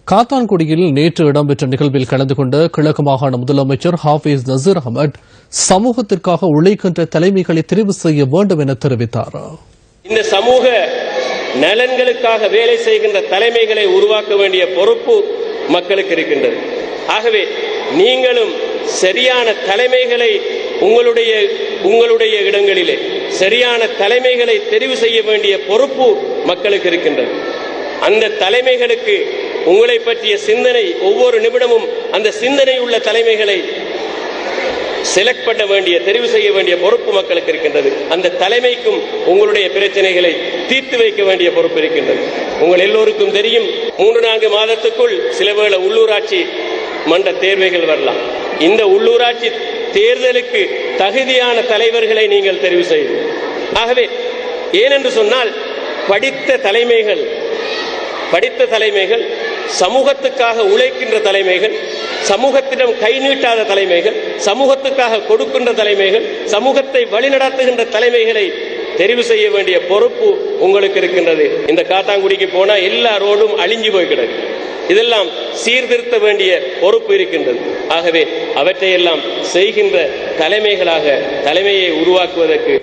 காத்தான்குடியில் நேற்று இடம்பெற்ற நிகழ்வில் கலந்து கொண்ட கிழக்கு மாகாண முதலமைச்சர் ஹாஃபிஸ் நசீர் அகமட் சமூகத்திற்காக உழைக்கின்ற தலைமைகளை தெரிவு செய்ய வேண்டும் என தெரிவித்தார். இந்த சமூக நலன்களுக்காக வேலை செய்கின்ற தலைமைகளை உருவாக்க வேண்டிய பொறுப்பு மக்களுக்கு இருக்கின்றது. ஆகவே நீங்களும் சரியான தலைமைகளை உங்களுடைய இடங்களிலே சரியான தலைமைகளை தெரிவு செய்ய வேண்டிய பொறுப்பு மக்களுக்கு இருக்கின்றது. அந்த தலைமைகளுக்கு உங்களை பற்றிய சிந்தனை ஒவ்வொரு நிமிடமும் அந்த சிந்தனை உள்ள தலைமைகளை செலக்ட் பண்ண வேண்டிய தெரிவு செய்ய வேண்டிய பொறுப்பு மக்களுக்கு இருக்கின்றது. அந்த தலைமைக்கும் உங்களுடைய பிரச்சனைகளை தீர்த்து வைக்க வேண்டிய பொறுப்பு இருக்கின்றது. உங்கள் எல்லோருக்கும் தெரியும், 3-4 மாதத்துக்குள் சிலவேளை உள்ளூராட்சி மன்ற தேர்வுகள் வரலாம். இந்த உள்ளூராட்சி தேர்தலுக்கு தகுதியான தலைவர்களை நீங்கள் தெரிவு செய்யும். ஆகவே ஏனென்று சொன்னால் படித்த தலைமைகள் சமூகத்துக்காக உழைக்கின்ற தலைமைகள், சமூகத்திடம் கை நீட்டாத தலைமைகள், சமூகத்துக்காக கொடுக்கின்ற தலைமைகள், சமூகத்தை வழிநடத்துகின்ற தலைமைகளை தெரிவு செய்ய வேண்டிய பொறுப்பு உங்களுக்கு இருக்கின்றது. இந்த காத்தான்குடிக்கு போனா எல்லா ரோடும் அழிஞ்சு போய் கிடக்கு. இதெல்லாம் சீர்திருத்த வேண்டிய பொறுப்பு இருக்கின்றது. ஆகவே அவற்றையெல்லாம் செய்கின்ற தலைமையை உருவாக்குவதற்கு